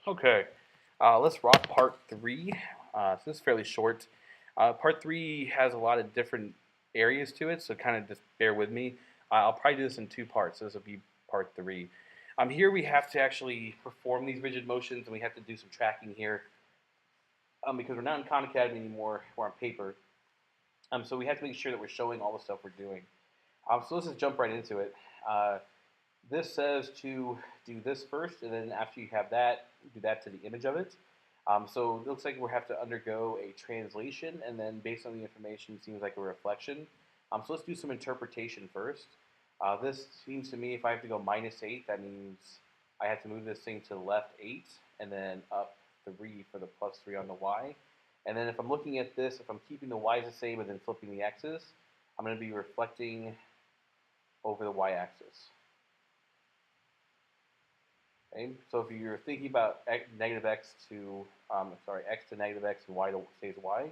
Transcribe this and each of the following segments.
Okay, let's rock part three. So this is fairly short. Part three has a lot of different areas to it, so kind of just bear with me. I'll probably do this in two parts. So this will be part three. Here we have to actually perform these rigid motions, and we have to do some tracking here because we're not in Khan Academy anymore. We're on paper. So we have to make sure that we're showing all the stuff we're doing. So let's just jump right into it. Uh, this says to do this first, and then after you have that, do that to the image of it. So it looks like we'll have to undergo a translation, and then based on the information, it seems like a reflection. So let's do some interpretation first. This seems to me if I have to go -8, that means I have to move this thing to the left 8, and then up 3 for the +3 on the y. And then if I'm looking at this, if I'm keeping the y's the same and then flipping the x's, I'm going to be reflecting over the y-axis. Okay? So if you're thinking about negative x to, x to negative x and y to stays y,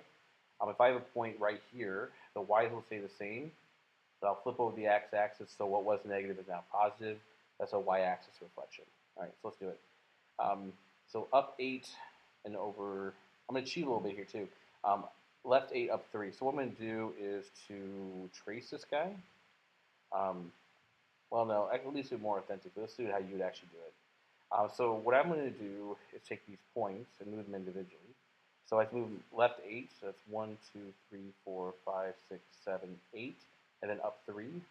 if I have a point right here, the y's will stay the same, but I'll flip over the x-axis, so what was negative is now positive. That's a y-axis reflection. All right, so let's do it. So up 8 and over, I'm going to cheat a little bit here too. Left 8, up 3. So what I'm going to do is to trace this guy. Well, no, at least it's more authentic. Let's see how you would actually do it. So what I'm going to do is take these points and move them individually. So I can move left 8, so that's 1, 2, 3, 4, 5, 6, 7, 8, and then up 3.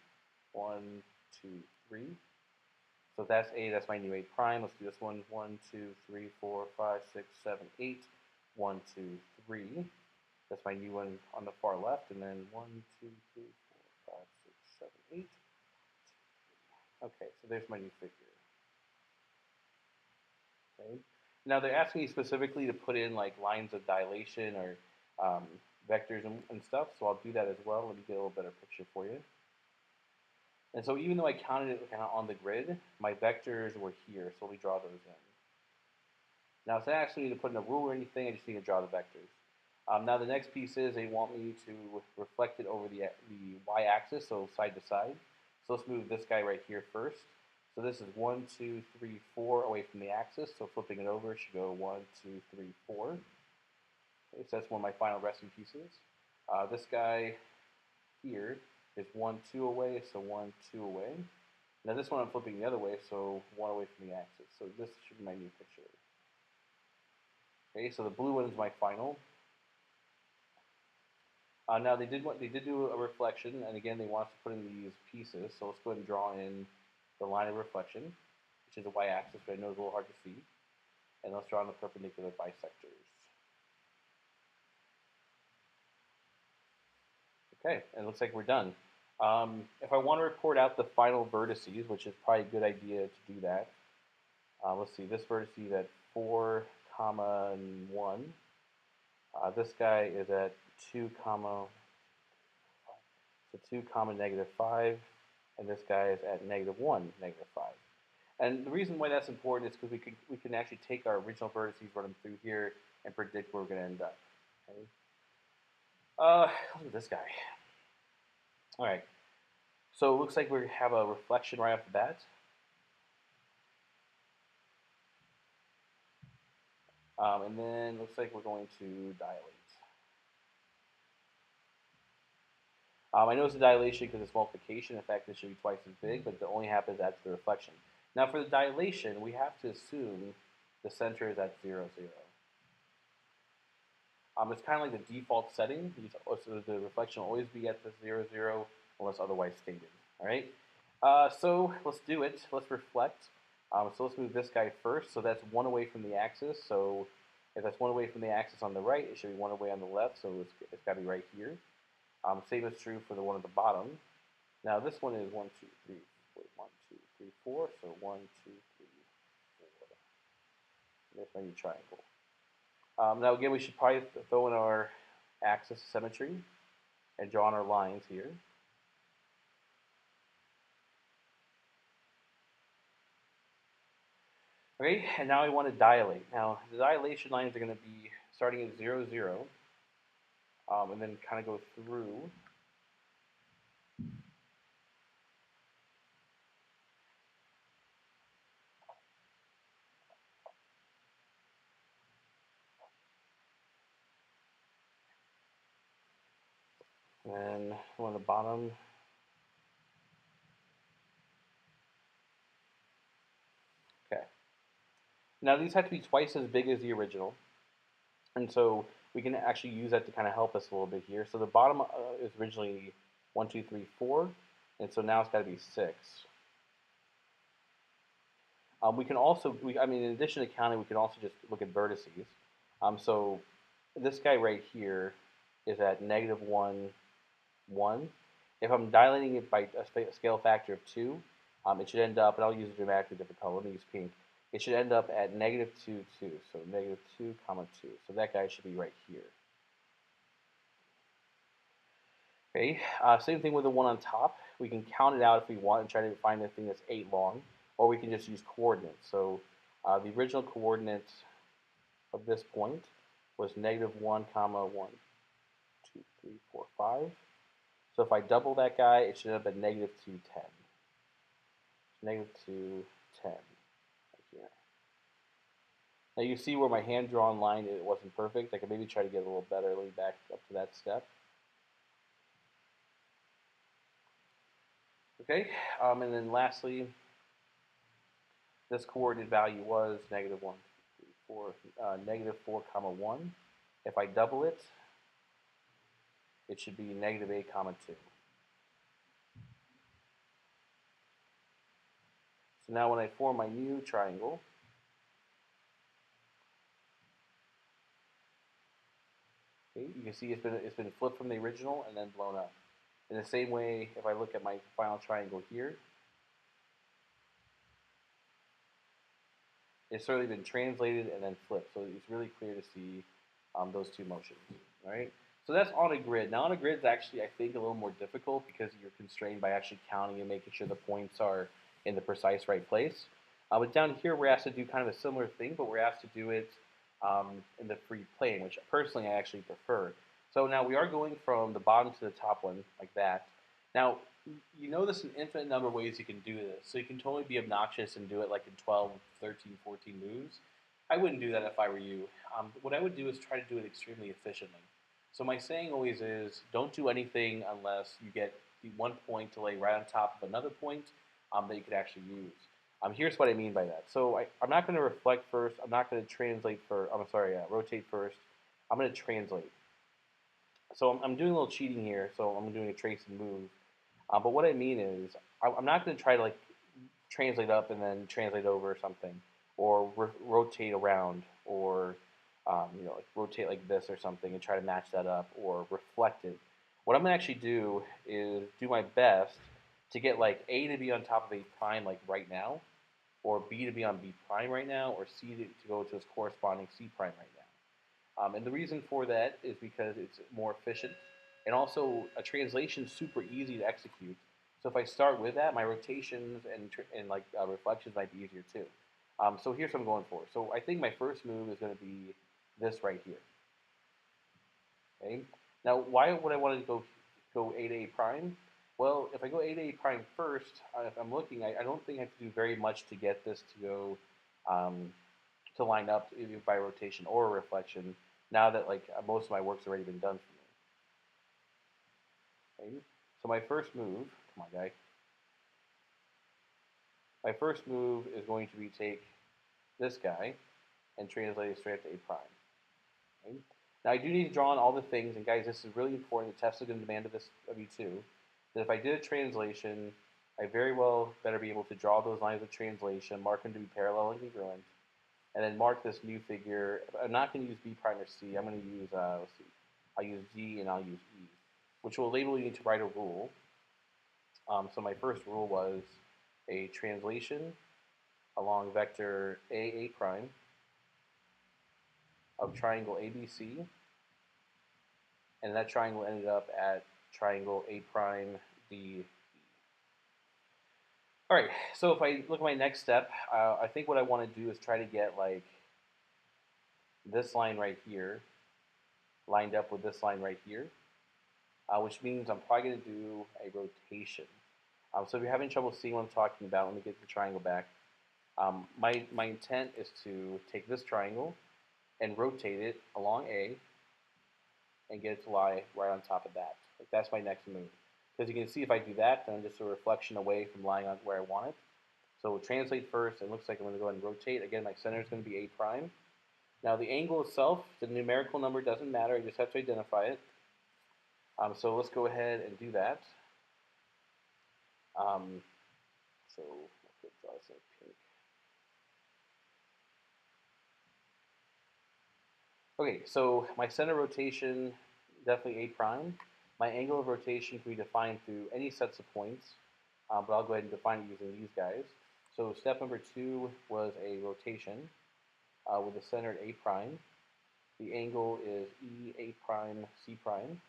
1, 2, 3. So that's A, that's my new 8 prime. Let's do this one. 1, 2, 3, 4, 5, 6, 7, 8. 1, 2, 3. That's my new one on the far left. And then 1, 2, 3, 4, 5, 6, 7, 8. Okay, so there's my new figure. Okay. Now they're asking me specifically to put in like lines of dilation or vectors and stuff, so I'll do that as well. Let me get a little better picture for you. And so even though I counted it kind of on the grid, my vectors were here, so we draw those in. Now it's not actually need to put in a rule or anything, I just need to draw the vectors. Now the next piece is they want me to reflect it over the y-axis, so side to side. So let's move this guy right here first. So this is 1, 2, 3, 4 away from the axis, so flipping it over should go 1, 2, 3, 4. Okay, so that's one of my final resting pieces. This guy here is 1, 2 away, so 1, 2 away. Now this one I'm flipping the other way, so 1 away from the axis. So this should be my new picture. Okay, so the blue one is my final. Now they did do a reflection, and again they want us to put in these pieces. So let's go ahead and draw in the line of reflection, which is the y-axis, but I know it's a little hard to see. And let's draw in the perpendicular bisectors. Okay, and it looks like we're done. If I want to report out the final vertices, which is probably a good idea to do that, let's see, this vertex is at 4, comma, and 1. This guy is at 2, comma, so 2, comma, -5, and this guy is at -1, -5. And the reason why that's important is because we can actually take our original vertices, run them through here, and predict where we're going to end up. Okay? Look at this guy. All right. So it looks like we have a reflection right off the bat. And then looks like we're going to dilate. I know it's a dilation because it's multiplication. In fact, this should be twice as big, but it only happens after the reflection. Now for the dilation, we have to assume the center is at 0, 0. It's kind of like the default setting. So the reflection will always be at the 0, 0 unless otherwise stated. All right. So let's do it. Let's reflect. So let's move this guy first. So that's 1 away from the axis. So if that's 1 away from the axis on the right, it should be 1 away on the left. So it's got to be right here. Same is true for the one at the bottom. Now this one is 1, 2, 3. Wait, 1, 2, 3, 4. So 1, 2, 3, 4. There's my new triangle. Now again, we should probably throw in our axis symmetry and draw on our lines here. Okay, and now I want to dilate. Now the dilation lines are going to be starting at 0, 0, and then kind of go through. And on the bottom, okay. Now these have to be twice as big as the original, and so we can actually use that to kind of help us a little bit here. So the bottom is originally 1, 2, 3, 4, and so now it's got to be 6. We can also, I mean, in addition to counting, we can also just look at vertices. So this guy right here is at negative 1, 1. If I'm dilating it by a scale factor of 2, it should end up, and I'll use a dramatically different color. Let me use pink. It should end up at negative 2, 2. So negative 2, comma 2. So that guy should be right here. Okay, same thing with the one on top. We can count it out if we want and try to find the thing that's 8 long, or we can just use coordinates. So the original coordinates of this point was negative 1, comma 1, 2, 3, 4, 5. So if I double that guy, it should end up at negative 2, 10. Negative 2, 10. Right here. Now you see where my hand-drawn line, it wasn't perfect. I could maybe try to get a little better. Let me back up to that step. Okay, and then lastly, this coordinate value was negative 1, 2, 3, 4, negative 4, comma 1. If I double it, it should be negative 8, comma 2. So now when I form my new triangle, okay, you can see it's been flipped from the original and then blown up. In the same way, if I look at my final triangle here, it's certainly been translated and then flipped. So it's really clear to see those two motions, right? So that's on a grid. Now on a grid is actually, I think, a little more difficult because you're constrained by actually counting and making sure the points are in the precise right place. But down here, we're asked to do kind of a similar thing, but we're asked to do it in the free plane, which personally I actually prefer. So now we are going from the bottom to the top one like that. Now, you know there's an infinite number of ways you can do this. So you can totally be obnoxious and do it like in 12, 13, 14 moves. I wouldn't do that if I were you. What I would do is try to do it extremely efficiently. So my saying always is, don't do anything unless you get the one point to lay right on top of another point that you could actually use. Here's what I mean by that. So I'm not going to reflect first. I'm not going to translate first. I'm sorry, rotate first. I'm going to translate. So I'm doing a little cheating here. So I'm doing a trace and move. But what I mean is, I'm not going to try to like translate up and then translate over or something, or rotate around, or like rotate like this or something and try to match that up, or reflect it. What I'm going to actually do is do my best to get like A to be on top of A prime like right now, or B to be on B prime right now, or C to go to its corresponding C prime right now. And the reason for that is because it's more efficient, and also a translation is super easy to execute. So if I start with that, my rotations and like reflections might be easier too. So here's what I'm going for. So I think my first move is going to be this right here. Okay. Now, why would I want to go A to A prime? Well, if I go A to A prime first, if I'm looking, I don't think I have to do very much to get this to go to line up either by rotation or reflection. Now that like most of my work's already been done for me. Okay? So my first move, come on, guy. My first move is going to be take this guy and translate it straight up to A prime. Okay? Now I do need to draw on all the things, and guys, this is really important. The test is going to demand of you too. That if I did a translation, I very well better be able to draw those lines of translation, mark them to be parallel and congruent, and then mark this new figure. I'm not going to use B prime or C. I'm going to use, let's see, I'll use D and I'll use E, which will enable you to write a rule. So my first rule was a translation along vector A prime of triangle ABC, and that triangle ended up at triangle A prime D. All right, so if I look at my next step, I think what I want to do is try to get like this line right here lined up with this line right here, which means I'm probably going to do a rotation. So if you're having trouble seeing what I'm talking about, let me get the triangle back. My intent is to take this triangle and rotate it along A and get it to lie right on top of that. Like that's my next move. Because you can see if I do that, then I'm just a reflection away from lying on where I want it. So translate first. It looks like I'm going to go ahead and rotate. Again, my center is going to be A prime. Now the angle itself, the numerical number doesn't matter. I just have to identify it. So let's go ahead and do that. So let's draw this in pink. Okay, so my center rotation, definitely A prime. My angle of rotation can be defined through any sets of points, but I'll go ahead and define it using these guys. So step number 2 was a rotation with a center at A prime. The angle is E A prime C prime.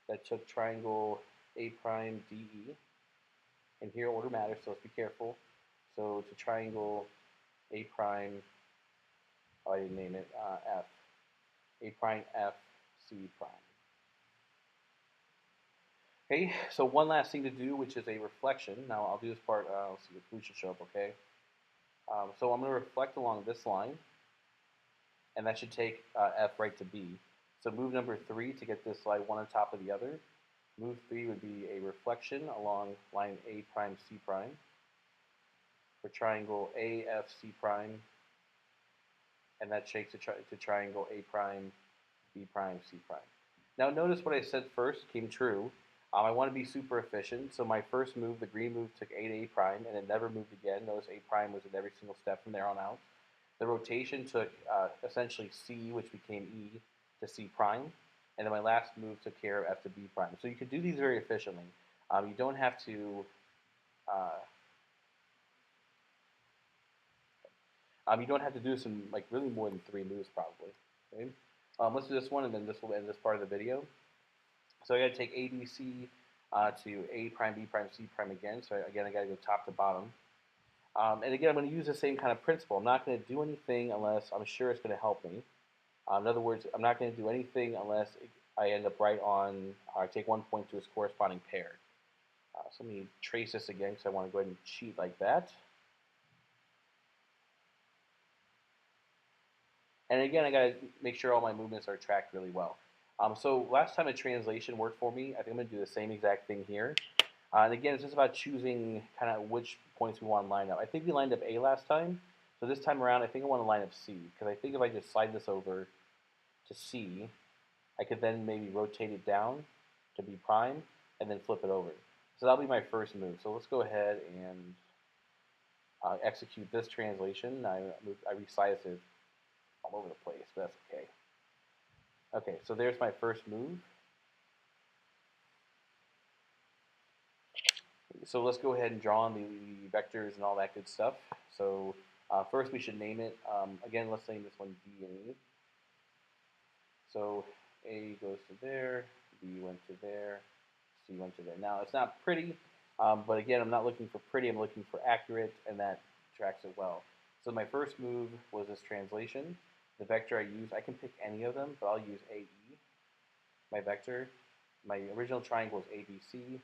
That took triangle A prime DE. And here order matters, so let's be careful. So to triangle A prime, oh, I didn't name it, F. A prime F C prime. Okay, so one last thing to do, which is a reflection. Now I'll do this part, let's see, the blue should show up, okay? So I'm going to reflect along this line, and that should take F right to B. So move number 3 to get this line one on top of the other. Move 3 would be a reflection along line A prime C prime for triangle AFC prime, and that shakes to triangle A prime B prime C prime. Now notice what I said first came true. I want to be super efficient, so my first move, the green move, took A to A prime, and it never moved again. Notice A prime was in every single step from there on out. The rotation took essentially C, which became E, to C prime, and then my last move took care of F to B prime. So you can do these very efficiently. You don't have to do this in like really more than 3 moves probably. Okay? Let's do this one, and then this will end this part of the video. So I got to take A, B, C to A prime, B prime, C prime again. So again, I got to go top to bottom. And again, I'm going to use the same kind of principle. I'm not going to do anything unless I'm sure it's going to help me. In other words, I'm not going to do anything unless I end up right on, or I take 1 point to its corresponding pair. So let me trace this again because I want to go ahead and cheat like that. And again, I got to make sure all my movements are tracked really well. So last time a translation worked for me. I think I'm going to do the same exact thing here. And again, it's just about choosing kind of which points we want to line up. I think we lined up A last time. So this time around, I think I want to line up C. Because I think if I just slide this over to C, I could then maybe rotate it down to B prime and then flip it over. So that'll be my first move. So let's go ahead and execute this translation. I resized it all over the place, but that's okay. Okay, so there's my first move. So let's go ahead and draw on the vectors and all that good stuff. So first we should name it. Again, let's name this one D and E. So A goes to there, B went to there, C went to there. Now it's not pretty, but again, I'm not looking for pretty, I'm looking for accurate, and that tracks it well. So my first move was this translation. The vector I use, I can pick any of them, but I'll use AE. My vector, my original triangle is ABC.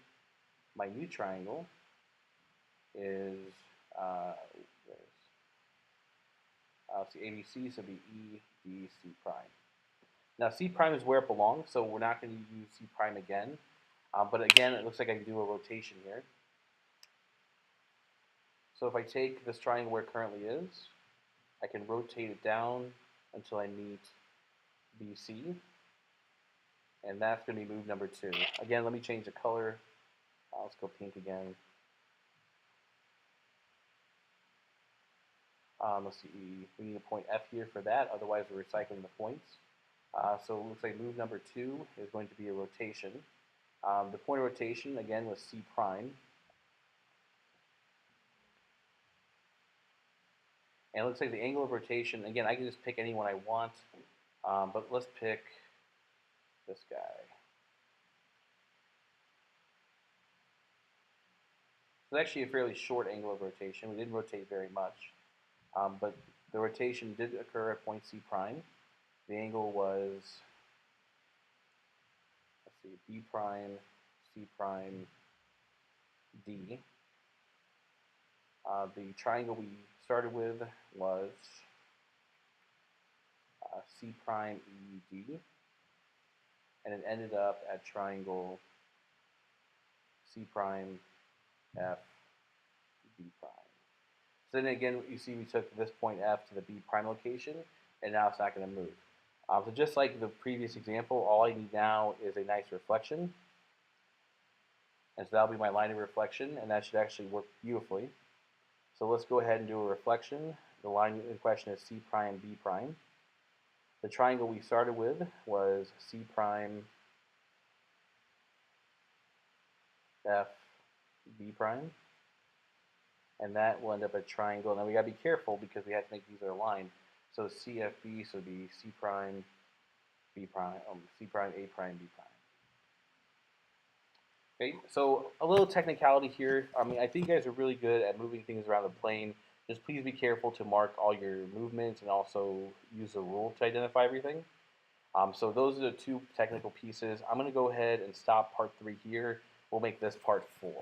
My new triangle is, see, ABC, so it'll be E, D, C prime. Now C prime is where it belongs, so we're not going to use C prime again. But again, it looks like I can do a rotation here. So if I take this triangle where it currently is, I can rotate it down until I meet BC. And that's going to be move number 2. Again, let me change the color. Let's go pink again. Let's see, we need a point F here for that, otherwise we're recycling the points. So it looks like move number 2 is going to be a rotation. The point of rotation, again, was C prime. And it looks like the angle of rotation, again, I can just pick any one I want, but let's pick this guy. It's actually a fairly short angle of rotation. We didn't rotate very much, but the rotation did occur at point C prime. The angle was, let's see, B prime, C prime, D. The triangle we started with was C prime, E, D, and it ended up at triangle C prime, F, B prime. So then again, you see we took this point F to the B prime location, and now it's not going to move. So just like the previous example, all I need now is a nice reflection. And so that'll be my line of reflection, and that should actually work beautifully. So let's go ahead and do a reflection. The line in question is C prime, B prime. The triangle we started with was C prime, F, B prime. And that will end up a triangle. Now we gotta be careful because we have to make these are aligned. So CFB, so it'd be C prime, B prime, C prime, A prime, B prime. Okay, so a little technicality here. I mean, I think you guys are really good at moving things around the plane. Just please be careful to mark all your movements and also use the rule to identify everything. So those are the two technical pieces. I'm going to go ahead and stop part 3 here. We'll make this part 4.